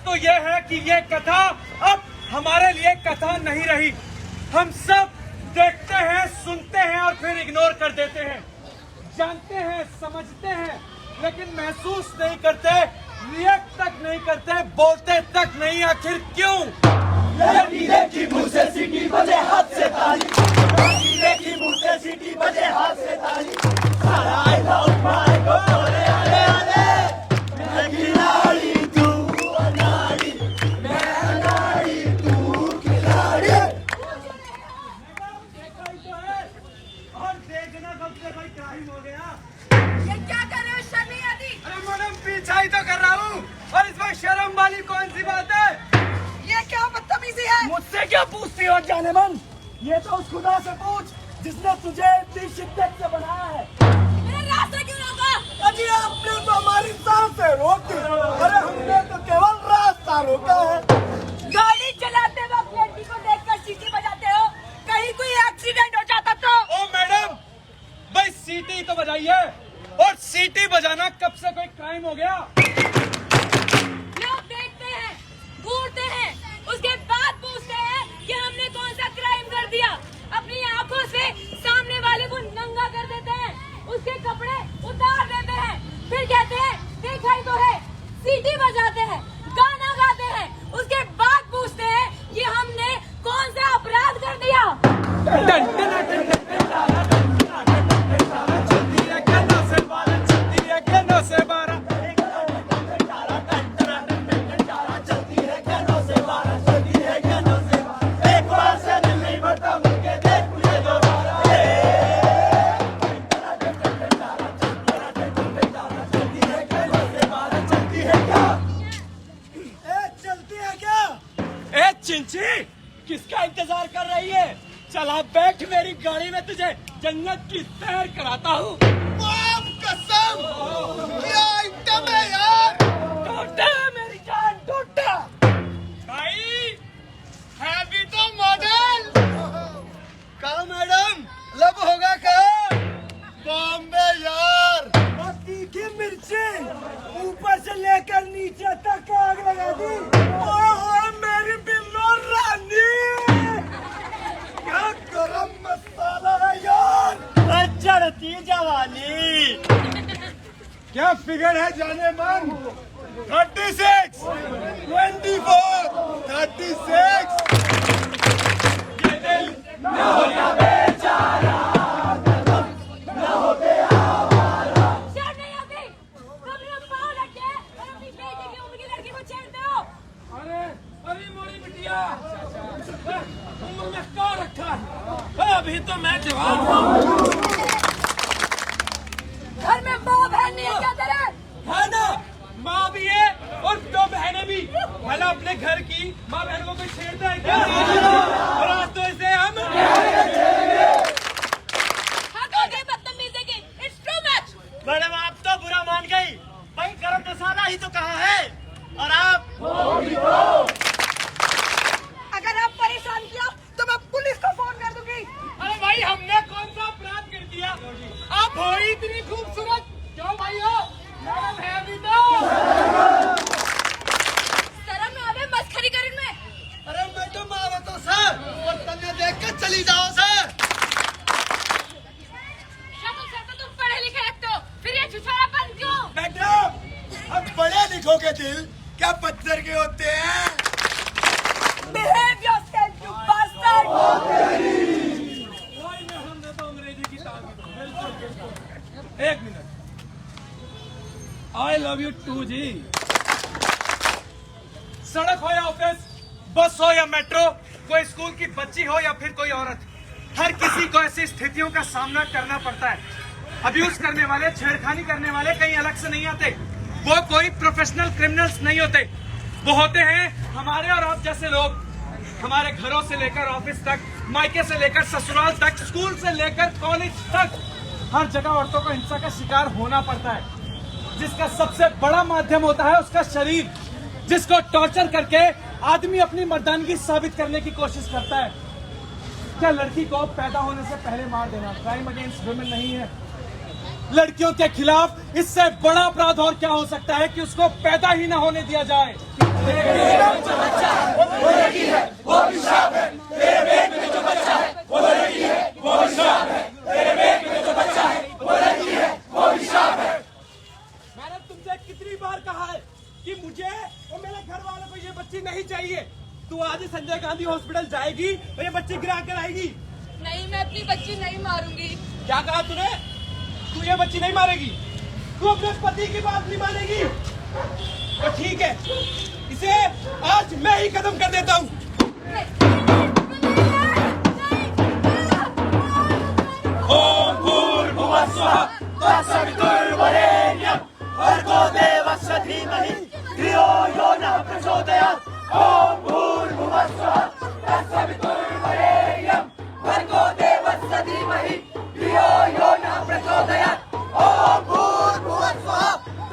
तो ये है कि ये कथा अब हमारे लिए कथा नहीं रही। हम सब देखते हैं, सुनते हैं और फिर इग्नोर कर देते हैं। जानते हैं, समझते हैं, लेकिन महसूस नहीं करते, रिएक्ट तक नहीं करते, बोलते तक नहीं। आखिर क्यों? नीले की मुंह से सीटी बजे हाथ से ताली, नीले की मुंह से सीटी बजे हाथ से ताली। सारा आई लव माय गॉड, आले आले मैं खिलाड़ी तू अनाड़ी, मैं अनाड़ी तू खिलाड़ी। और देखना कब से भाई क्राइम हो गया। ये क्या कर रहे हो? शर्म नहीं आती? अरे मैडम पीछा ही तो कर रहा हूँ, और इसमें शर्म वाली कौन सी बात है? ये क्या बदतमीजी है? मुझसे क्या पूछती हो जाने मन? ये तो उस खुदा से पूछ जिसने तुझे इतनी शिद्दत से बनाया है। मेरा रास्ता क्यों रोका? अजी आपने तो हमारी सांसें रोक दी। अरे हमने तो केवल रास्ता रोका है। गाड़ी चलाते वक्त लड़की को देखकर सीटी बजाते हो, कहीं कोई एक्सीडेंट हो जाता तो? ओ मैडम, भाई सीटी तो बजाइए, और सीटी बजाना कब से कोई क्राइम हो गया? लोग देखते हैं, घूरते हैं, उसके बाद पूछते हैं कि हमने कौन सा क्राइम कर दिया। अपनी आंखों से सामने वाले को नंगा कर देते हैं, उसके कपड़े उतार देते हैं, फिर कहते हैं देखा ही तो है। सीटी बजाते हैं, गाना गाते हैं, उसके बाद पूछते हैं कि हमने कौन सा अपराध कर दिया। चिंची, किसका इंतजार कर रही है? चला बैठ मेरी गाड़ी में, तुझे जन्नत की सैर कराता हूँ। कसम, क्या आइटम है यार? टोटा मेरी जान, टोटा। भाई है भी तो मॉडल। कहा मैडम, लब होगा कहा? बॉम्बे यार। और तीखी मिर्ची ऊपर से लेकर नीचे तक आग लगा दी। ओह मेरी बिल्लो रानी, क्या गरम मसाला है यार। चढ़ती जवानी। क्या फिगर है जाने मन? 36, 24, 36। ये दिल शर्म नहीं आती? तुम लोग पाँव रखे और अपनी बेटी की उम्र की लड़की को छेड़ते हो। अरे अरे मोरी बिटिया, उम्र में क्या रखा है? अभी तो मैं जवान हूँ। घर में माँ बहन नहीं है क्या तेरे? है ना, माँ भी है और दो बहनें भी। भला अपने घर की माँ बहन को कोई छेड़ता है क्या? और आज तो इसे हम हद हो गई बदतमीजी की। It's too much. मैडम आप तो बुरा मान गई। भाई गरम मसाला ही तो कहा है, और आप अगर आप परेशान किया तो मैं पुलिस को फोन कर दूंगी। अरे भाई हमने कौन सा अपराध कर दिया? आप हो ही इतनी खूबसूरत, क्यों भाई हो? मैडम है भी तो। शर्म में आवे मस्खरी करने में। अरे मैडम आवे तो सर, और तन्ने देख के चली जाओ सर। शक्ल से तो तुम पढ़े लिखे लगते हो, फिर ये छुछोरापन क्यों? मैडम अब बड़े लिखों के दिल क्या पत्थर के होते हैं? Behave yourself, you bastard. हमने तो अंग्रेजी की तारीफ। एक minute, I love you too जी। सड़क हो या ऑफिस, बस हो या मेट्रो, कोई स्कूल की बच्ची हो या फिर कोई औरत, हर किसी को ऐसी स्थितियों का सामना करना पड़ता है। अब्यूज करने वाले, छेड़खानी करने वाले कहीं अलग से नहीं आते। वो कोई प्रोफेशनल क्रिमिनल्स नहीं होते, वो होते हैं हमारे और आप जैसे लोग। हमारे घरों से लेकर ऑफिस तक, मायके से लेकर ससुराल तक, स्कूल से लेकर कॉलेज तक, हर जगह औरतों को हिंसा का शिकार होना पड़ता है। जिसका सबसे बड़ा माध्यम होता है उसका शरीर, जिसको टॉर्चर करके आदमी अपनी मर्दानगी साबित करने की कोशिश करता है। क्या लड़की को पैदा होने से पहले मार देना क्राइम अगेंस्ट वुमेन नहीं है? लड़कियों के खिलाफ इससे बड़ा अपराध और क्या हो सकता है कि उसको पैदा ही ना होने दिया जाए। मैंने तुमसे कितनी बार कहा है कि मुझे और मेरे घर वालों को ये बच्ची नहीं चाहिए। तू आज ही संजय गांधी हॉस्पिटल जाएगी और ये बच्ची गिरा कर आएगी। नहीं, मैं अपनी बच्ची नहीं मारूंगी। क्या कहा तूने? तू ये बच्ची नहीं मारेगी? तू अपने पति की बात नहीं मानेगी? तो ठीक है, इसे आज मैं ही खत्म कर देता हूँ। ओम भूर्भुवः स्वः तत्सवितुर्वरेण्यं भर्गो देवस्य धीमहि धियो यो नः प्रचोदयात्। ओम भूर्भुवः स्वः तत्सवितुर्वरेण्यं भर्गो देवस्य धीमहि धियो यो नः प्रचोदयात्। ओम भूर्भुवः स्वः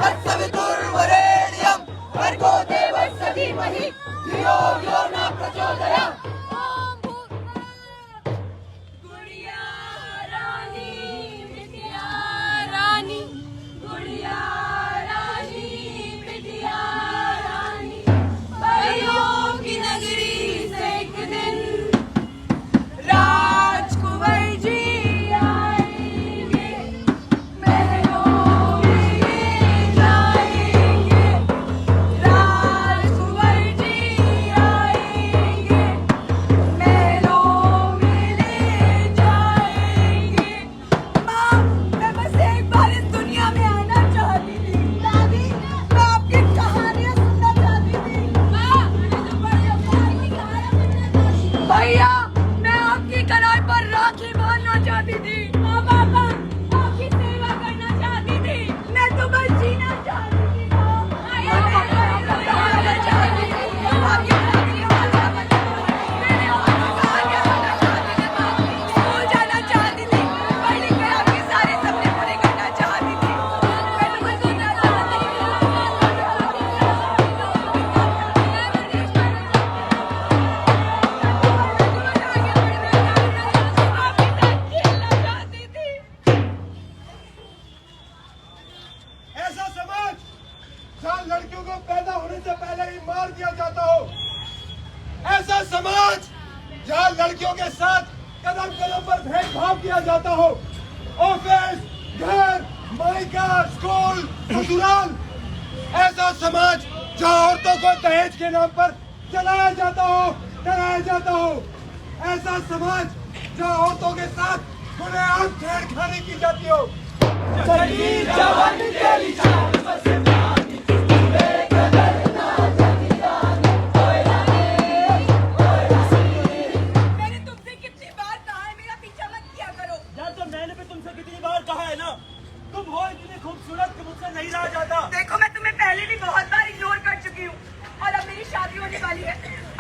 तत्सवितुर्वरेण्यं भर्गो देवस्य धीमहि धियो यो नः प्रचोदयात्। गुड़िया रानी, बिटिया रानी, गुड़िया रानी, बिटिया रानी, परियों की नगरी से एक दिन राजकुंवर जी आएंगे, महलों में ले जाएंगे। राजकुंवर जी आएंगे, महलों में ले जाएंगे। माँ, मैं बस एक बार इस दुनिया में आना चाहती थी। दादी, मैं आपकी कहानियाँ सुनना चाहती थी। माँ, मुझे तो बड़े अवतार की कहानियाँ सुनना चाहती थी। भैया, मैं आपकी कलाई पर राखी बांधना चाहती थी। माँ, पापा, आपकी सेवा करना चाहती थी। मैं तो बस जीना चाहती थी। माँ, मैं जाना चाहती थी। आपकी राखी बांधना चाहती थी। मैंने आपको कहानियाँ सुनना चाहती थी। माँ, स्कूल जाना चाहती थी। पढ़ लिख कर आपके सारे सपने पूरे करना चाहती थी। मैं तो बस जीना चाहती थी। ऐसा समाज जहाँ लड़कियों को पैदा होने से पहले ही मार दिया जाता हो, ऐसा समाज जहाँ लड़कियों के साथ कदम कदम पर भेदभाव किया जाता हो, ऑफिस, घर, मायका, स्कूल, ससुराल, ऐसा समाज जहाँ औरतों को दहेज के नाम पर जलाया जाता हो, डराया जाता हो, ऐसा समाज जहाँ औरतों के साथ खुलेआम छेड़खानी की जाती हो। मैंने तुमसे कितनी बार कहा है मेरा पीछा मत किया करो। यार तो मैंने भी तुमसे कितनी बार कहा है ना, तुम हो इतनी खूबसूरत कि मुझसे नहीं रहा जाता। देखो, मैं तुम्हें पहले भी बहुत बार इग्नोर कर चुकी हूँ और अब मेरी शादी होने वाली है।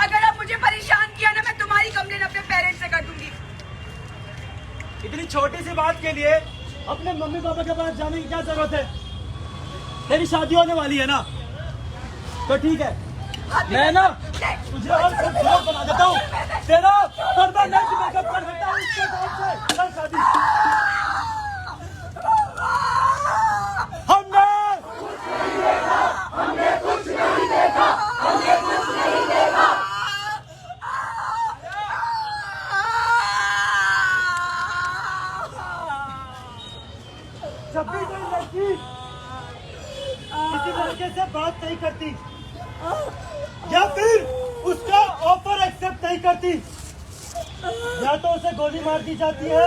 अगर आप मुझे परेशान किया ना, मैं तुम्हारी कंप्लेन अपने पेरेंट्स से कर दूंगी। इतनी छोटी सी बात के लिए अपने मम्मी पापा के पास जाने की क्या जरूरत है? तेरी शादी होने वाली है ना, तो ठीक है, मैं ना तुझे और खूबसूरत बना देता हूँ। तेरा परमानेंट मेकअप कर देता हूँ इसके बाद से। चल शादी। हमने कुछ नहीं देखा। जब भी कोई लड़की किसी लड़के से बात नहीं करती या फिर उसका ऑफर एक्सेप्ट नहीं करती, या तो उसे गोली मार दी जाती है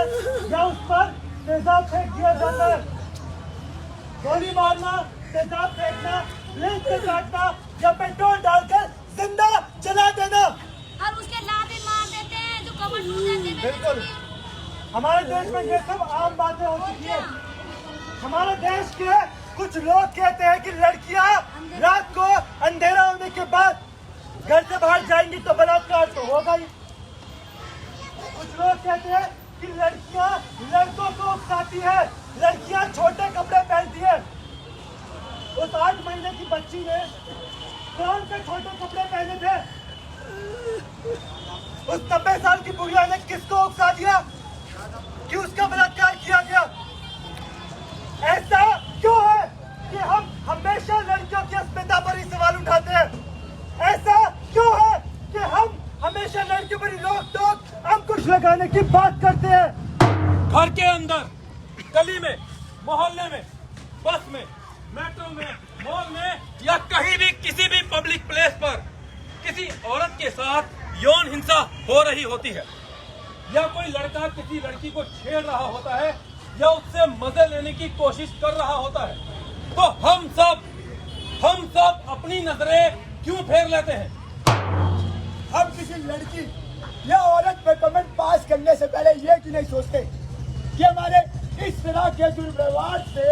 या उस पर तेजाब फेंक दिया जाता है। गोली मारना, तेजाब फेंकना, लेंस से काटना या पेट्रोल डालकर जिंदा जला देना। और उसके लाते मार देते हैं जो कमर टूट जाते हैं। बिल्कुल, हमारे देश में ये सब आम बातें हो चुकी है। हमारे देश के कुछ लोग कहते हैं कि लड़कियां रात को अंधेरा होने के बाद घर से बाहर जाएंगी तो बलात्कार तो होगा ही। कुछ लोग कहते हैं कि लड़कियां लड़कों को उकसाती है, लड़कियां छोटे कपड़े पहनती है। उस 8 महीने की बच्ची ने कौन से छोटे कपड़े पहने थे? उस 90 साल की बुढ़िया ने किसको उकसा दिया कि उसका बलात्कार किया गया? ऐसा क्यों है कि हम हमेशा लड़कियों की अस्मिता पर ही सवाल उठाते हैं? की बात करते हैं। घर के अंदर, गली में, मोहल्ले में, बस में, मेट्रो में, मॉल में या कहीं भी किसी भी पब्लिक प्लेस पर किसी औरत के साथ यौन हिंसा हो रही होती है या कोई लड़का किसी लड़की को छेड़ रहा होता है या उससे मजे लेने की कोशिश कर रहा होता है, तो हम सब अपनी नजरें क्यों फेर लेते हैं? हम किसी लड़की या औरत पे कमेंट पास करने से पहले ये क्यों नहीं सोचते कि हमारे इस तरह के दुर्व्यवहार से,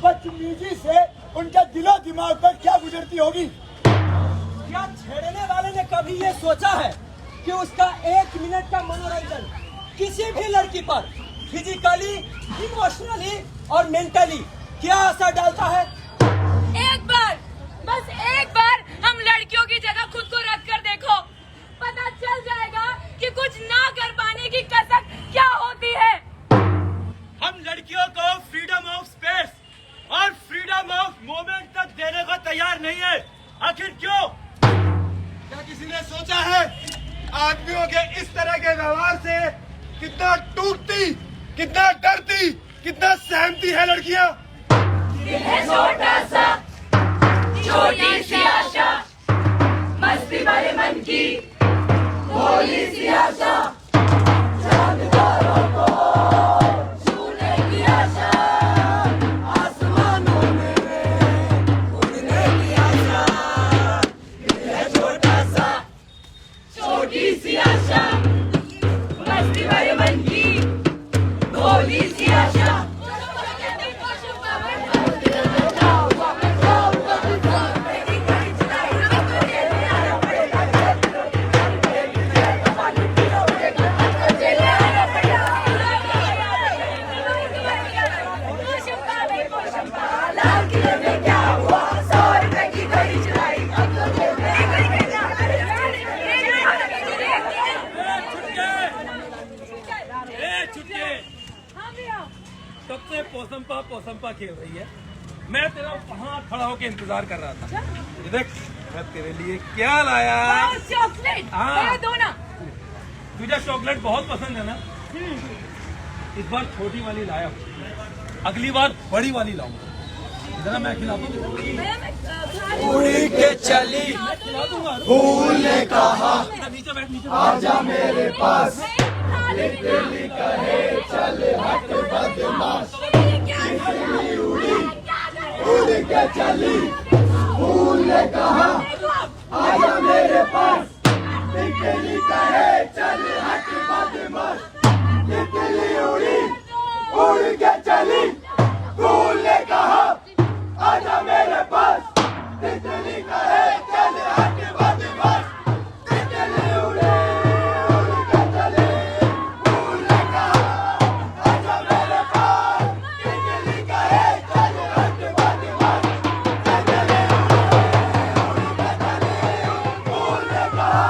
बदतमीजी से उनके दिलो दिमाग पर क्या गुजरती होगी? क्या छेड़ने वाले ने कभी ये सोचा है कि उसका 1 मिनट का मनोरंजन किसी भी लड़की पर फिजिकली, इमोशनली और मेंटली क्या असर डालता है? एक बार, बस एक बार हम लड़कियों की जगह खुद को रख कर देखो, पता चल जाएगा कि कुछ ना कर पाने की कसक क्या होती है। हम लड़कियों को फ्रीडम ऑफ स्पेस और फ्रीडम ऑफ मूवमेंट तक देने को तैयार नहीं है। आखिर क्यों? क्या किसी ने सोचा है आदमियों के इस तरह के व्यवहार से कितना टूटती, कितना डरती, कितना सहमती है लड़कियां? छोटा सा, छोटी सी आशा, मस्ती वाले मन की भोली सी आशा, चांदतारों को छूने की आशा, आसमानों में उड़ने की आशा। ये है छोटा सा, छोटी सी आशा, मस्ती वाले मन की भोली सी आशा। सबसे पोसंपा खेल रही है। मैं तेरा वहाँ खड़ा होकर इंतजार कर रहा था। ये देख, मैं तेरे लिए क्या लाया। चॉकलेट, हाँ। दो ना। तुझे चॉकलेट बहुत पसंद है ना? इस बार छोटी वाली लाया हूँ, अगली बार बड़ी वाली लाऊंगा। जरा मैं खिला दूँ। उड़ी के चली, खिला दूंगा। फूल ने कहा नीचे बैठ, नीचे आजा मेरे पास, कहे चल हट बदमाश। उड़ के चली, फूल ने कहा आजा मेरे पास, तितली कहे चल हट बदमाश। तितली उड़ी, उड़ के चली, फूल ने कहा आजा मेरे पास, तितली कहे चल हट बदमाश। तितली उड़ी, उड़ के चली, फूल ने कहा आजा मेरे पास, तितली कहे चल हट बदमाश। तितली उड़ी, उड़ के चली, फूल ने कहा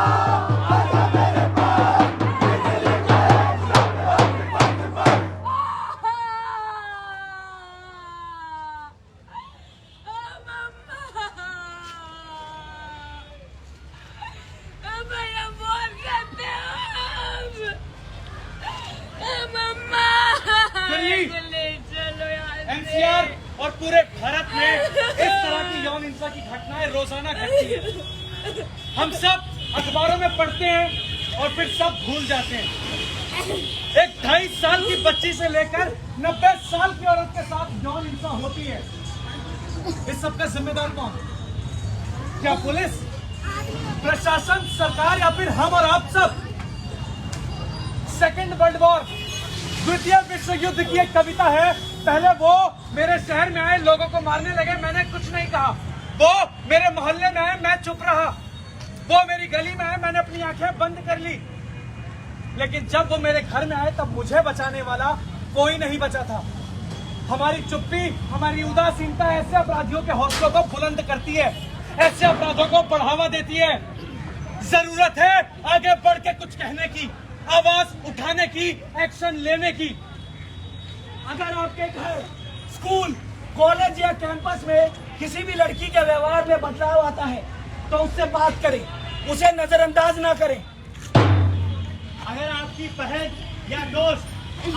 आजा मेरे पास, तितली कहे चल हट बदमाश। एनसीआर और पूरे भारत में इस तरह की यौन हिंसा की घटनाएं रोजाना घटती है। हम सब अखबारों में पढ़ते हैं और फिर सब भूल जाते हैं। एक 2.5 साल की बच्ची से लेकर 90 साल की औरत के साथ यौन हिंसा होती है। इस सब का जिम्मेदार कौन? क्या पुलिस, प्रशासन, सरकार या फिर हम और आप सब? सेकेंड वर्ल्ड वॉर, द्वितीय विश्व युद्ध की एक कविता है। पहले वो मेरे शहर में आए, लोगों को मारने लगे, मैंने कुछ नहीं कहा। वो मेरे मोहल्ले में आए, मैं चुप रहा। वो मेरी गली में आए, मैंने अपनी आंखें बंद कर ली। लेकिन जब वो मेरे घर में आए तब मुझे बचाने वाला कोई नहीं बचा था। हमारी चुप्पी, हमारी उदासीनता ऐसे अपराधियों के हौसलों को बुलंद करती है, ऐसे अपराधों को बढ़ावा देती है। जरूरत है आगे बढ़ के कुछ कहने की, आवाज उठाने की, एक्शन लेने की। अगर आपके घर, स्कूल, कॉलेज या कैंपस में किसी भी लड़की के व्यवहार में बदलाव आता है तो उससे बात करें, उसे नजरअंदाज ना करें। अगर आपकी बहन या दोस्त,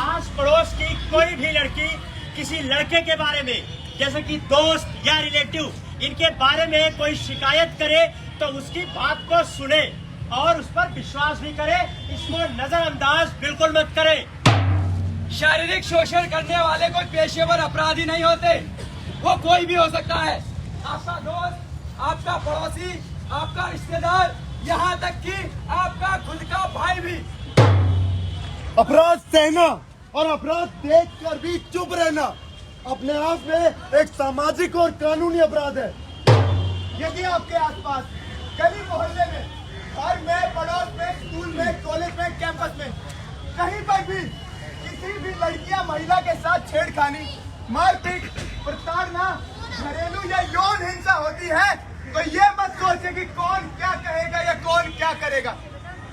आस पड़ोस की कोई भी लड़की किसी लड़के के बारे में, जैसे कि दोस्त या रिलेटिव, इनके बारे में कोई शिकायत करे तो उसकी बात को सुने और उस पर विश्वास भी करे, इसको नजरअंदाज बिल्कुल मत करे। शारीरिक शोषण करने वाले कोई पेशेवर अपराधी नहीं होते, वो कोई भी हो सकता है, आपका दोस्त, आपका पड़ोसी, आपका रिश्तेदार, यहाँ तक कि आपका खुद का भाई भी। अपराध सहना और अपराध देखकर भी चुप रहना अपने आप में एक सामाजिक और कानूनी अपराध है। यदि आपके आसपास गली मोहल्ले में, घर में, पड़ोस में, स्कूल में, कॉलेज में, कैंपस में कहीं पर भी किसी भी लड़की या महिला के साथ छेड़खानी, मारपीट, प्रताड़ना, घरेलू या यौन हिंसा होती है तो ये मत सोचिए कि कौन क्या कहेगा या कौन क्या करेगा।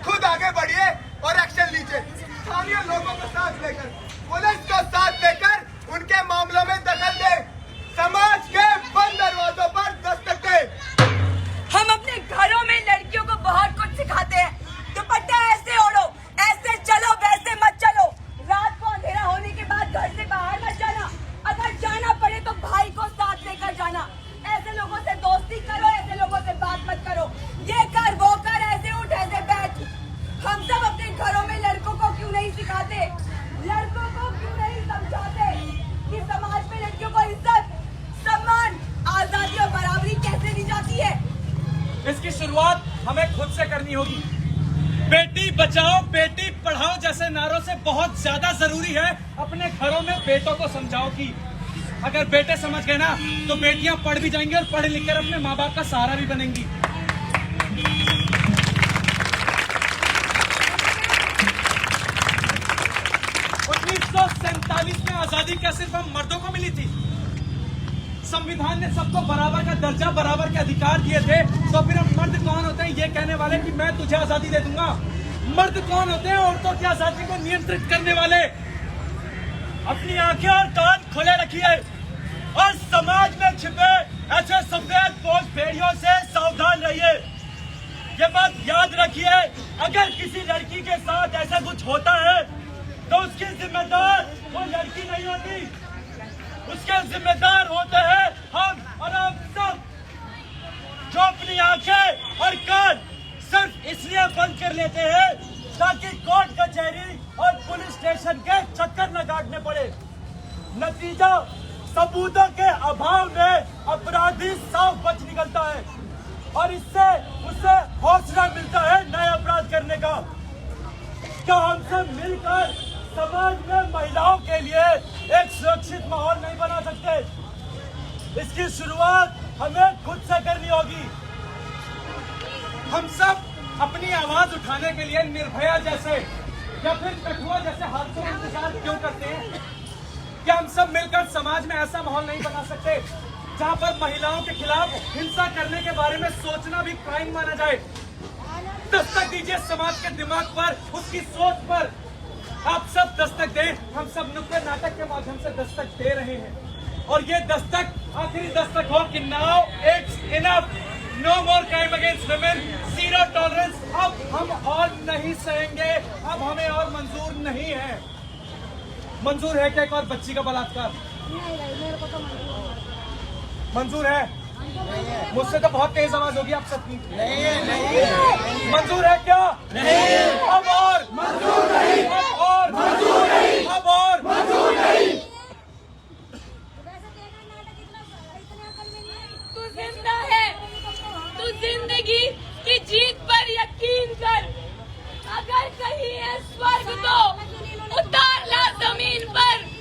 खुद आगे बढ़िए और एक्शन लीजिए। स्थानीय लोगों को साथ लेकर, पुलिस को साथ लेकर उनके मामलों में दखल दे, समाज के बंद दरवाजों पर दस्तक दे। हम अपने घरों में लड़कियों को बहुत कुछ सिखाते हैं। दुपट्टा ऐसे ओढ़ो, ऐसे चलो, वैसे मत चलो, रात को अंधेरा होने के बाद घर से बाहर मत जाना, अगर जाना पड़े तो भाई को साथ लेकर जाना, ऐसे लोगों से दोस्ती करो, ऐसे लोगों से बात मत करो, ये कर वो कर, ऐसे उठ ऐसे बैठ। हम सब अपने घरों में लड़कों को क्यों नहीं सिखाते, लड़कों को क्यों नहीं समझाते कि समाज में लड़कियों को इज्जत, सम्मान, आजादी और बराबरी कैसे दी जाती है। इसकी शुरुआत हमें खुद से करनी होगी। बेटी बचाओ बेटी पढ़ाओ जैसे नारों से बहुत ज्यादा जरूरी है अपने घरों में बेटों को समझाओ कि अगर बेटे समझ गए ना तो बेटियां पढ़ भी जाएंगी और पढ़ लिख कर अपने माँ बाप का सहारा भी बनेंगी। 1947 में आजादी क्या सिर्फ हम मर्दों को मिली थी? संविधान ने सबको बराबर का दर्जा, बराबर के अधिकार दिए थे, तो फिर हम मर्द कौन होते हैं ये कहने वाले कि मैं तुझे आजादी दे दूंगा? मर्द कौन होते हैं औरतों की आजादी को नियंत्रित करने वाले? अपनी आंखें और कान खुले रखिए और समाज में छिपे ऐसे सफेद पोश भेड़ियों से सावधान रहिए। ये बात याद रखिए, अगर किसी लड़की के साथ ऐसा कुछ होता है तो उसकी जिम्मेदार वो लड़की नहीं होती, उसके जिम्मेदार होते हैं हम और आप सब, जो अपनी आंखें और कान सिर्फ इसलिए बंद कर लेते हैं ताकि कोर्ट कचहरी और पुलिस स्टेशन के चक्कर न काटने पड़े। नतीजा, सबूतों के अभाव में अपराधी साफ बच निकलता है और इससे उसे हौसला मिलता है नए अपराध करने का। क्या हम सब मिलकर समाज में महिलाओं के लिए एक सुरक्षित माहौल नहीं बना सकते? इसकी शुरुआत हमें खुद से करनी होगी। हम सब अपनी आवाज उठाने के लिए निर्भया जैसे या फिर कठुआ जैसे हादसों का इंतजार क्यों करते हैं? क्या हम सब मिलकर समाज में ऐसा माहौल नहीं बना सकते जहां पर महिलाओं के खिलाफ हिंसा करने के बारे में सोचना भी क्राइम माना जाए? दस्तक दीजिए समाज के दिमाग पर, उसकी सोच पर। आप सब दस्तक दें। हम सब नुक्कड़ नाटक के माध्यम से दस्तक दे रहे हैं और ये दस्तक आखिरी दस्तक हो कि now it's enough, no more crime against women, zero tolerance. अब हम और नहीं सहेंगे, अब हमें और मंजूर नहीं है। मंजूर है क्या एक और बच्ची का बलात्कार? मंजूर है? मुझसे तो बहुत तेज आवाज होगी आप सबकी। नहीं। मंजूर है क्या? नहीं। अब और मंजूर नहीं, अब और मंजूर नहीं, अब और मंजूर नहीं। तू जिंदा है, तू जिंदगी की जीत पर यकीन कर। अगर कहीं है स्वर्ग तो उतार ला जमीन पर।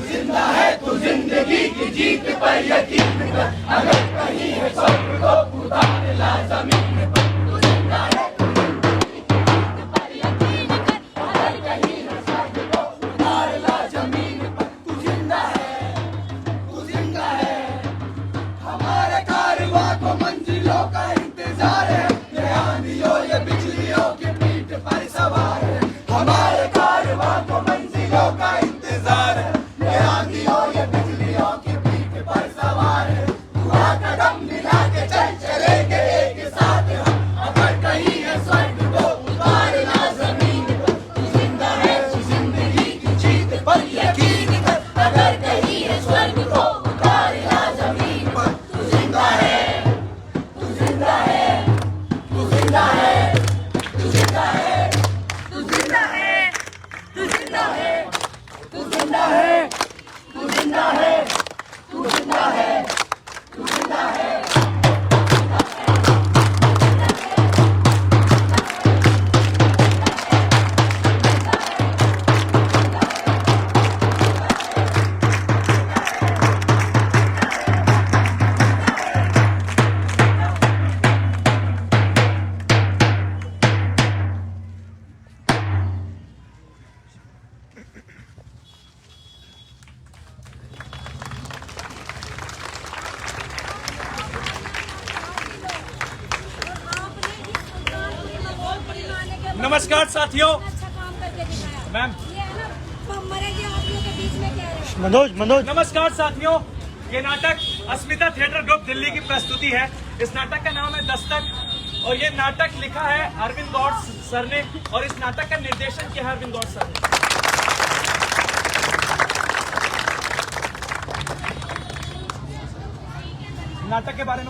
जिंदा है तो जिंदगी की जीत पर यकीन कर, अगर कहीं है स्वर्ग तो उतार ला जमीन पर। तू जिंदा है तो जिंदगी की जीत पर यकीन कर, अगर कहीं है स्वर्ग तो उतार ला जमीन पर। तू जिंदा है, तू जिंदा है, हमारे कारवां को मंजिलों का इंतजार है, ये आंधियों ये बिजलियों की पीठ पर सवार है। हमारे कारवां को मंजिलों का इंतजार है, ये आंधियों ये बिजलियों की पीठ पर सवार है। तू नमस्कार साथियों। अच्छा काम करके दिखाया मैम। ये है ना मरेंगे आप लोग के बीच में कह रहे हैं। मनोज नमस्कार साथियों, ये नाटक अस्मिता थिएटर ग्रुप दिल्ली की प्रस्तुति है। इस नाटक का नाम है दस्तक और ये नाटक लिखा है अरविंद गौड़ सर ने और इस नाटक का निर्देशन किया है अरविंद गौड़ सर ने। नाटक के बारे में